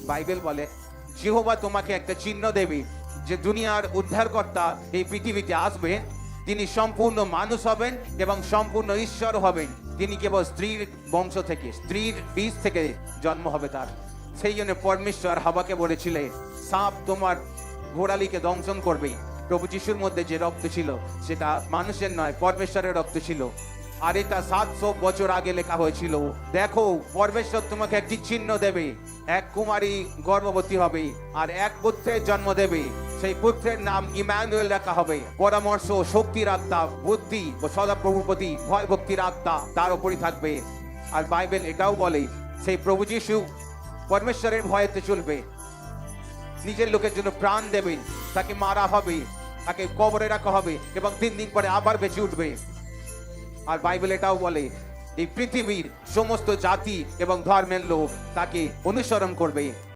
Bible বলে যেহোবা তোমাকে একটা চিহ্ন দেবে, যে দুনিয়ার উদ্ধারকর্তা এই পৃথিবীতে আসবে, তিনি সম্পূর্ণ মানুষ হবেন এবং সম্পূর্ণ ঈশ্বর হবেন। তিনি কেবল স্ত্রীর বংশ থেকে, স্ত্রীর বীজ থেকে জন্ম হবে তার। সেই জন্য পরমেশ্বর হাওয়াকে বলেছিলে সাপ তোমার গোড়ালিকে দংশন করবে। প্রভু যিশুর মধ্যে যে রক্ত ছিল সেটা মানুষের নয়, পরমেশ্বরের রক্ত ছিল। আর এটা 700 বছর আগে লেখা হয়েছিল, দেখো পরমেশ্বর তোমাকে একটি চিহ্ন দেবে, এক কুমারী গর্ভবতী হবে আর এক পুত্রের জন্ম দেবে, সেই পুত্রের নাম ইম্যানুয়েল রাখা হবে। পরামর্শ, শক্তির আত্মা, বুদ্ধি ও সদাপ্রভুর প্রতি ভয় ভক্তির আত্মা তার উপরই থাকবে। আর বাইবেল এটাও বলে সেই প্রভু যিশু পরমেশ্বরের ভয়েতে চলবে, নিজের লোকের জন্য প্রাণ দেবেন, তাকে মারা হবে, তাকে কবরে রাখা হবে এবং 3 দিন পরে আবার বেঁচে উঠবে। আর বাইবেল এটাও বলে এই পৃথিবীর সমস্ত জাতি এবং ধর্মের লোক তাকে অনুসরণ করবে।